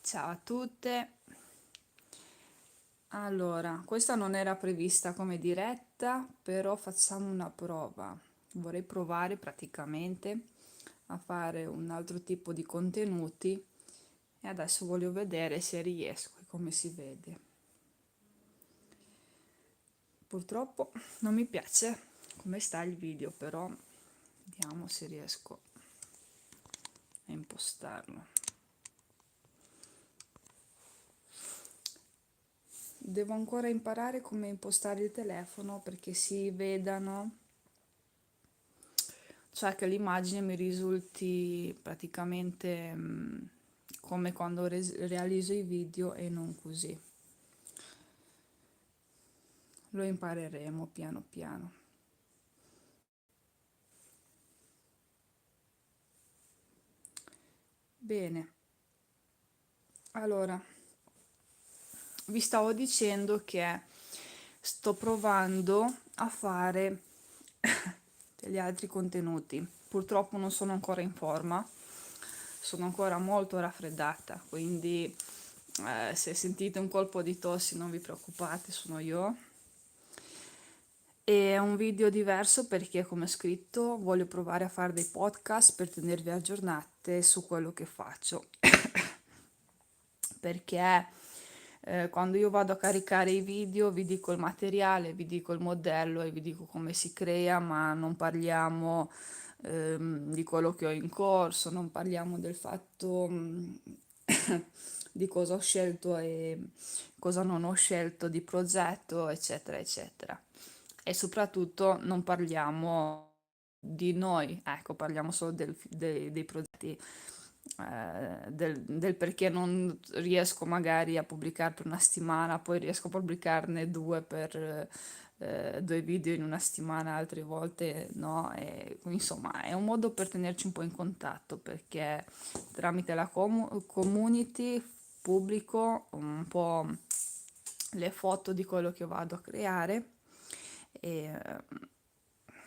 Ciao a tutte. Allora, questa non era prevista come diretta, però facciamo una prova. Vorrei provare praticamente a fare un altro tipo di contenuti e adesso voglio vedere se riesco e come si vede. Purtroppo non mi piace come sta il video, però vediamo se riesco a impostarlo. Devo ancora imparare come impostare il telefono perché si vedano, cioè che l'immagine mi risulti praticamente come quando realizzo i video e non così. Lo impareremo piano piano. Bene, allora, vi stavo dicendo che sto provando a fare degli altri contenuti. Purtroppo non sono ancora in forma, sono ancora molto raffreddata, quindi se sentite un colpo di tosse non vi preoccupate, sono io. E è un video diverso perché, come scritto, voglio provare a fare dei podcast per tenervi aggiornate su quello che faccio. Perché quando io vado a caricare i video vi dico il materiale, vi dico il modello e vi dico come si crea, ma non parliamo di quello che ho in corso, non parliamo del fatto di cosa ho scelto e cosa non ho scelto di progetto, eccetera, eccetera. E soprattutto non parliamo di noi, ecco, parliamo solo dei progetti, del perché non riesco magari a pubblicare per una settimana, poi riesco a pubblicarne due per due video in una settimana, altre volte no, e, insomma è un modo per tenerci un po' in contatto perché tramite la community pubblico un po' le foto di quello che vado a creare e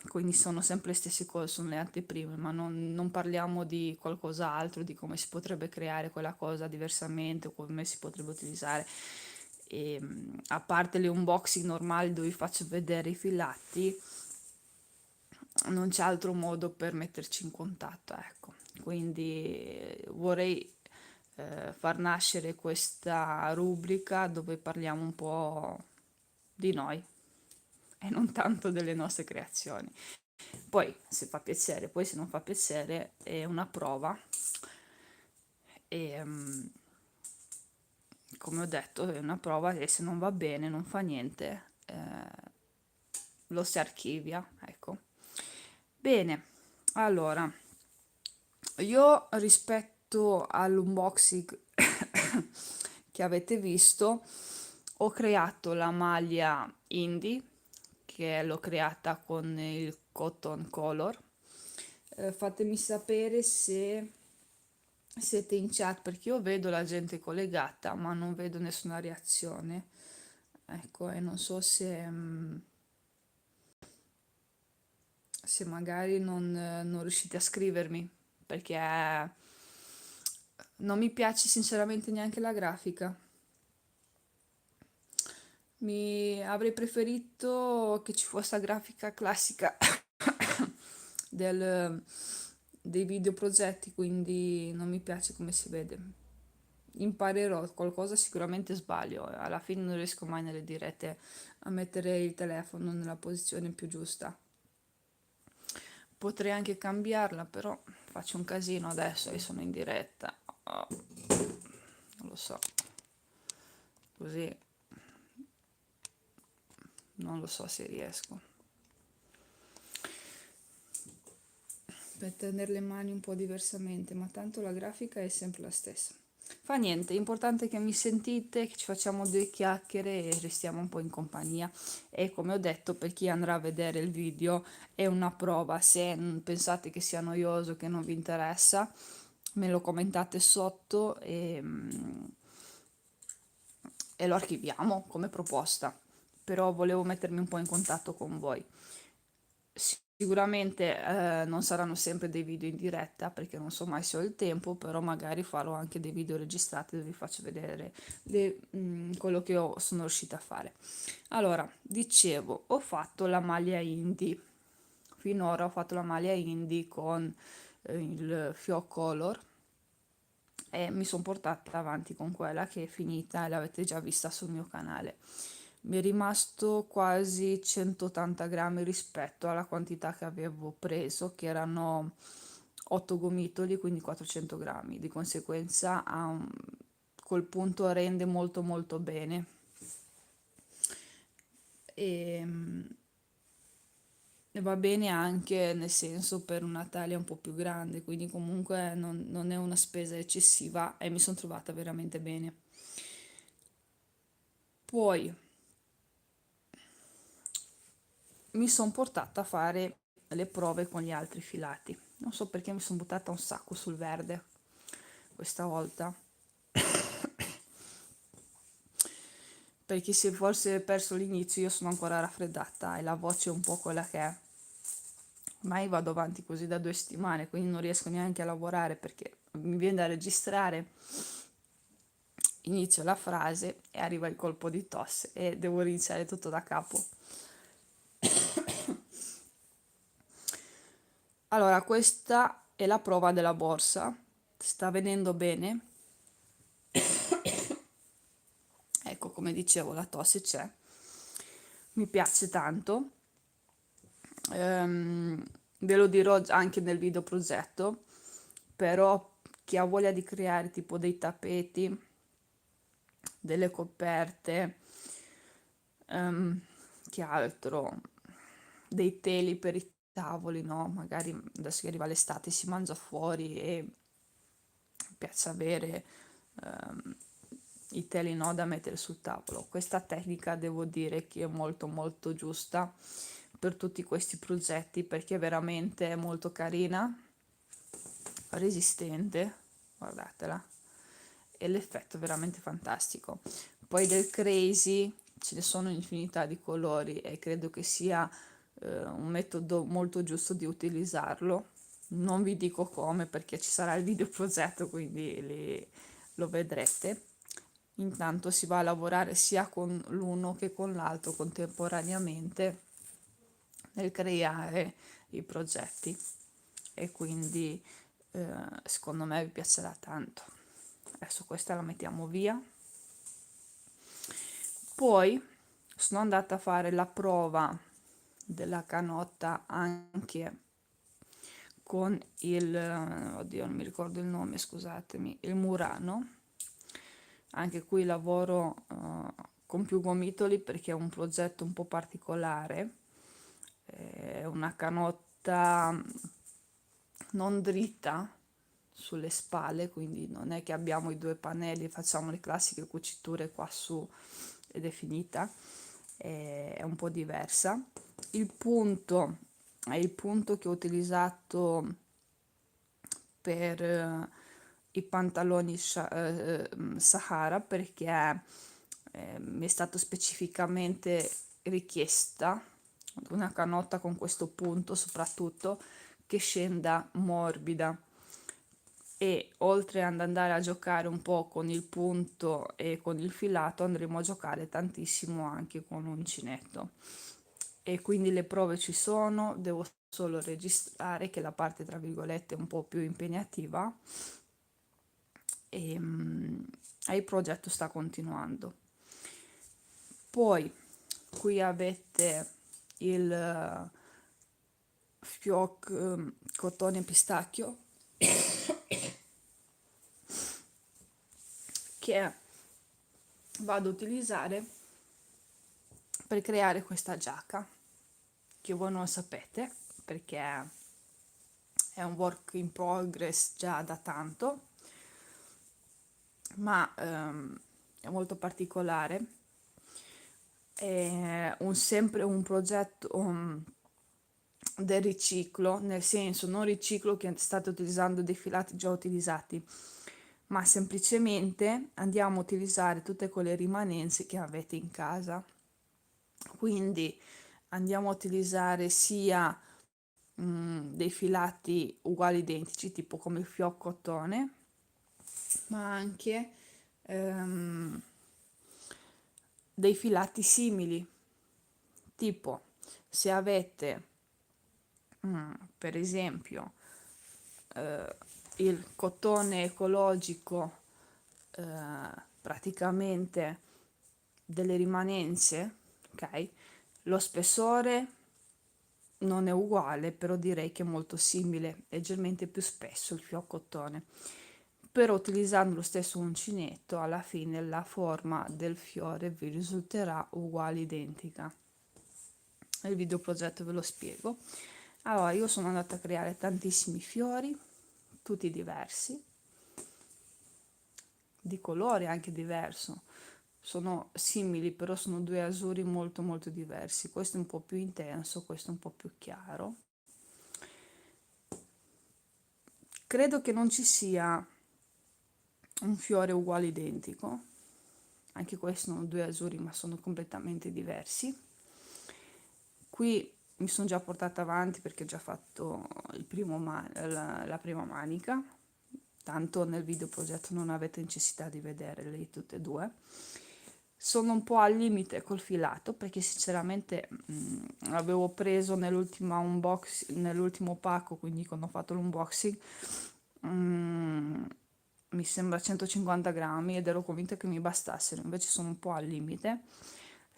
quindi sono sempre le stesse cose, sono le anteprime, ma non parliamo di qualcos'altro, di come si potrebbe creare quella cosa diversamente, o come si potrebbe utilizzare. E, a parte le unboxing normali dove vi faccio vedere i filati, non c'è altro modo per metterci in contatto, ecco. Quindi vorrei far nascere questa rubrica dove parliamo un po' di noi e non tanto delle nostre creazioni. Poi se fa piacere, poi se non fa piacere è una prova e come ho detto è una prova e se non va bene non fa niente, lo si archivia, ecco. Bene, allora, io rispetto all'unboxing che avete visto, ho creato la maglia indie, che l'ho creata con il cotton color. Fatemi sapere se siete in chat perché io vedo la gente collegata, ma non vedo nessuna reazione. Ecco, e non so se magari non riuscite a scrivermi perché non mi piace sinceramente neanche la grafica. Mi avrei preferito che ci fosse la grafica classica del- dei video progetti, quindi non mi piace come si vede. Imparerò, qualcosa sicuramente sbaglio, alla fine non riesco mai nelle dirette a mettere il telefono nella posizione più giusta. Potrei anche cambiarla, però faccio un casino adesso e sono in diretta. Oh, non lo so, così non lo so se riesco. Per tenere le mani un po' diversamente, ma tanto la grafica è sempre la stessa. Fa niente, l'importante è che mi sentite, che ci facciamo due chiacchiere e restiamo un po' in compagnia. E come ho detto, per chi andrà a vedere il video è una prova. Se pensate che sia noioso, che non vi interessa, me lo commentate sotto e lo archiviamo come proposta. Però volevo mettermi un po' in contatto con voi. Sicuramente non saranno sempre dei video in diretta perché non so mai se ho il tempo, però magari farò anche dei video registrati dove vi faccio vedere quello che sono riuscita a fare. Allora, dicevo, ho fatto la maglia indie. Finora ho fatto la maglia indie con il Fio Color e mi sono portata avanti con quella che è finita e l'avete già vista sul mio canale. Mi è rimasto quasi 180 grammi rispetto alla quantità che avevo preso, che erano 8 gomitoli, quindi 400 grammi. Di conseguenza col punto rende molto molto bene. E va bene anche nel senso per una taglia un po' più grande, quindi comunque non è una spesa eccessiva e mi sono trovata veramente bene. Poi mi sono portata a fare le prove con gli altri filati. Non so perché mi sono buttata un sacco sul verde questa volta. Perché se forse perso l'inizio io sono ancora raffreddata e la voce è un po' quella che è. Mai vado avanti così da 2 settimane, quindi non riesco neanche a lavorare perché mi viene da registrare, inizio la frase e arriva il colpo di tosse e devo iniziare tutto da capo. Allora, questa è la prova della borsa. Sta venendo bene. Ecco, come dicevo, la tosse c'è. Mi piace tanto. Ve lo dirò anche nel video progetto, però chi ha voglia di creare tipo dei tappeti, delle coperte, ehm, che altro, dei teli per i tavoli, no? Magari adesso che arriva l'estate si mangia fuori e piace avere ehm, i teli, no, da mettere sul tavolo. Questa tecnica devo dire che è molto molto giusta per tutti questi progetti perché è veramente molto carina, resistente, guardatela, e l'effetto è veramente fantastico. Poi del crazy ce ne sono infinità di colori e credo che sia un metodo molto giusto di utilizzarlo. Non vi dico come perché ci sarà il video progetto, quindi lo vedrete. Intanto si va a lavorare sia con l'uno che con l'altro contemporaneamente nel creare i progetti e quindi secondo me vi piacerà tanto. Adesso questa la mettiamo via. Poi sono andata a fare la prova della canotta anche con oddio non mi ricordo il nome, scusatemi, il Murano. Anche qui lavoro con più gomitoli perché è un progetto un po' particolare, è una canotta non dritta sulle spalle, quindi non è che abbiamo i due pannelli e facciamo le classiche cuciture qua su ed è finita, è un po' diversa. Il punto è il punto che ho utilizzato per i pantaloni Sahara perché mi è stato specificamente richiesta una canotta con questo punto soprattutto che scenda morbida e oltre ad andare a giocare un po' con il punto e con il filato andremo a giocare tantissimo anche con l'uncinetto e quindi le prove ci sono, devo solo registrare che la parte tra virgolette è un po' più impegnativa e il progetto sta continuando. Poi qui avete il fioc cotone pistacchio che vado ad utilizzare per creare questa giacca che voi non sapete perché è un work in progress già da tanto ma è molto particolare, è sempre un progetto del riciclo, nel senso non riciclo che state utilizzando dei filati già utilizzati, ma semplicemente andiamo a utilizzare tutte quelle rimanenze che avete in casa. Quindi andiamo a utilizzare sia dei filati uguali identici, tipo come il fioccotone, ma anche ehm, dei filati simili, tipo se avete per esempio eh, il cotone ecologico, praticamente delle rimanenze, ok? Lo spessore non è uguale, però direi che è molto simile, leggermente più spesso il fioccotone. Però utilizzando lo stesso uncinetto, alla fine la forma del fiore vi risulterà uguale, identica. Nel video progetto ve lo spiego. Allora, io sono andata a creare tantissimi fiori, tutti diversi, di colore anche diverso. Sono simili, però sono due azzurri molto molto diversi. Questo è un po' più intenso, questo è un po' più chiaro. Credo che non ci sia un fiore uguale identico. Anche questi sono due azzurri, ma sono completamente diversi. Qui mi sono già portata avanti perché ho già fatto la prima manica, tanto nel video progetto non avete necessità di vederle tutte e due. Sono un po' al limite col filato perché sinceramente avevo preso nell'ultimo pacco, quindi quando ho fatto l'unboxing, mm, mi sembra 150 grammi ed ero convinta che mi bastassero, invece sono un po' al limite.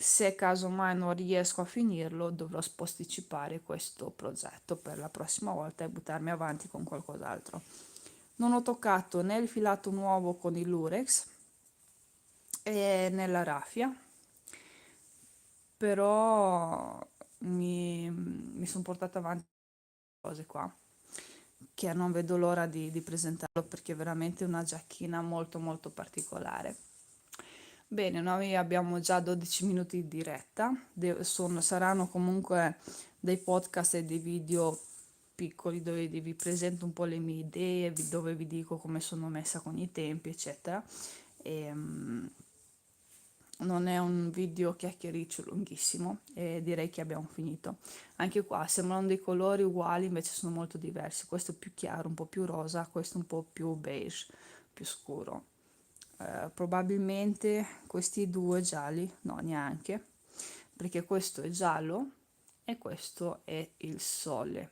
Se casomai non riesco a finirlo, dovrò posticipare questo progetto per la prossima volta e buttarmi avanti con qualcos'altro. Non ho toccato né il filato nuovo con il Lurex né la raffia, però mi sono portata avanti cose qua che non vedo l'ora di presentarlo perché è veramente una giacchina molto molto particolare. Bene, noi abbiamo già 12 minuti di diretta, saranno comunque dei podcast e dei video piccoli dove vi presento un po' le mie idee, dove vi dico come sono messa con i tempi, eccetera. E, non è un video chiacchiericcio lunghissimo e direi che abbiamo finito. Anche qua sembrano dei colori uguali, invece sono molto diversi. Questo è più chiaro, un po' più rosa, questo un po' più beige, più scuro. Probabilmente questi due gialli, no neanche, perché questo è giallo e questo è il sole.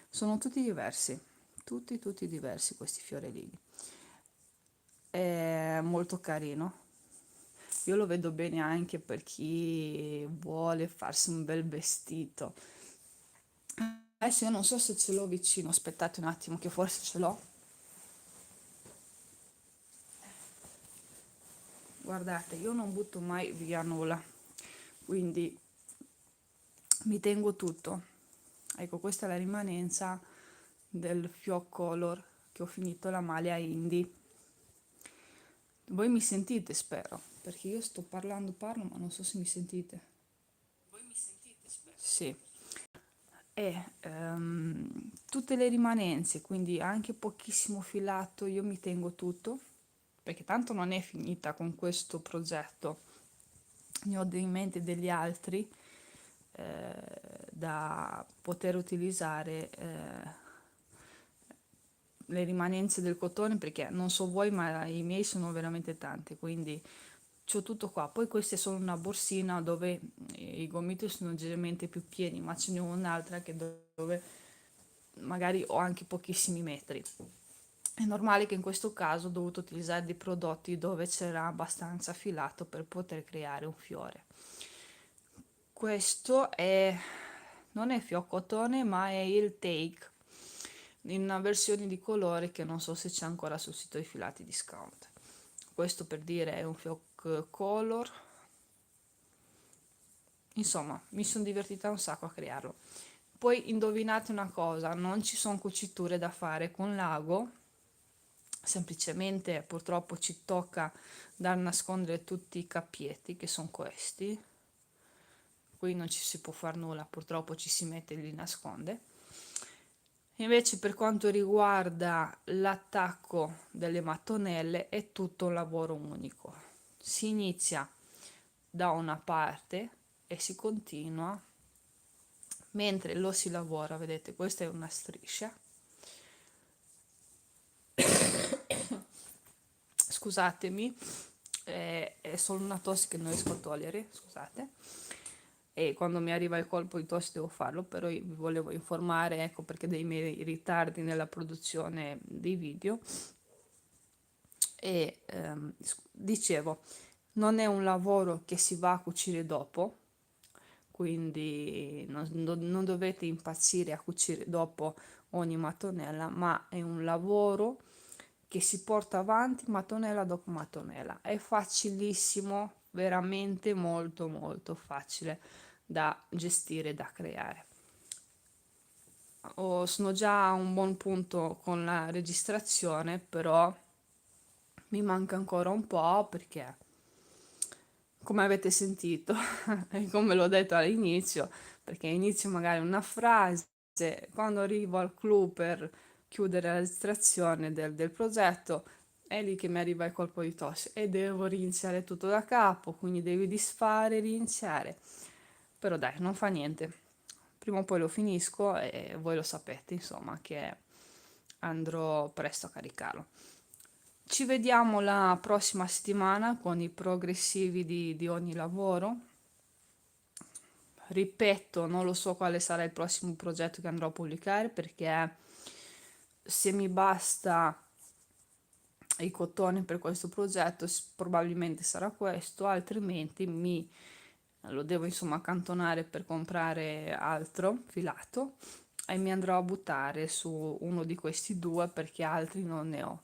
Sono tutti diversi, tutti diversi questi fiorellini. È molto carino. Io lo vedo bene anche per chi vuole farsi un bel vestito. Adesso io non so se ce l'ho vicino, aspettate un attimo che forse ce l'ho. Guardate, io non butto mai via nulla, quindi mi tengo tutto. Ecco, questa è la rimanenza del Fioc Color che ho finito la maglia indie. Voi mi sentite, spero, perché io sto parlo, ma non so se mi sentite. Voi mi sentite, spero. Sì. E tutte le rimanenze, quindi anche pochissimo filato, io mi tengo tutto, perché tanto non è finita con questo progetto. Ne ho in mente degli altri da poter utilizzare le rimanenze del cotone, perché non so voi, ma i miei sono veramente tanti, quindi c'ho tutto qua. Poi questa è solo una borsina dove i gomiti sono leggermente più pieni, ma ce n'è un'altra che dove magari ho anche pochissimi metri. È normale che in questo caso ho dovuto utilizzare dei prodotti dove c'era abbastanza filato per poter creare un fiore. Questo non è fioccotone, ma è il take in una versione di colore che non so se c'è ancora sul sito di Filati Discount. Questo per dire è un fioc color. Insomma, mi sono divertita un sacco a crearlo. Poi indovinate una cosa, non ci sono cuciture da fare con l'ago, semplicemente purtroppo ci tocca dar nascondere tutti i cappietti che sono questi. Qui non ci si può fare nulla, purtroppo ci si mette e li nasconde. Invece per quanto riguarda l'attacco delle mattonelle è tutto un lavoro unico. Si inizia da una parte e si continua mentre lo si lavora, vedete, questa è una striscia, scusatemi, è solo una tosse che non riesco a togliere, scusate, e quando mi arriva il colpo di tosse devo farlo, però io vi volevo informare, ecco, perché dei miei ritardi nella produzione dei video. E dicevo, non è un lavoro che si va a cucire dopo, quindi non dovete impazzire a cucire dopo ogni mattonella, ma è un lavoro che si porta avanti mattonella dopo mattonella. È facilissimo, veramente molto molto facile da gestire, da creare. Sono già a un buon punto con la registrazione, però mi manca ancora un po' perché, come avete sentito, e come l'ho detto all'inizio, perché inizio magari una frase, quando arrivo al clou per chiudere la registrazione del progetto, è lì che mi arriva il colpo di tosse e devo riniziare tutto da capo, quindi devi disfare e riniziare. Però dai, non fa niente. Prima o poi lo finisco e voi lo sapete, insomma, che andrò presto a caricarlo. Ci vediamo la prossima settimana con i progressivi di ogni lavoro. Ripeto, non lo so quale sarà il prossimo progetto che andrò a pubblicare perché se mi basta i cotoni per questo progetto probabilmente sarà questo, altrimenti lo devo insomma accantonare per comprare altro filato e mi andrò a buttare su uno di questi due perché altri non ne ho.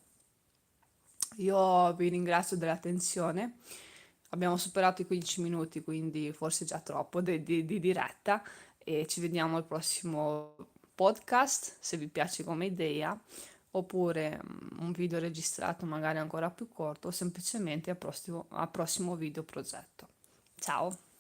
Io vi ringrazio dell'attenzione. Abbiamo superato i 15 minuti, quindi forse già troppo di diretta e ci vediamo al prossimo podcast, se vi piace come idea, oppure un video registrato magari ancora più corto o semplicemente al prossimo video progetto. Ciao!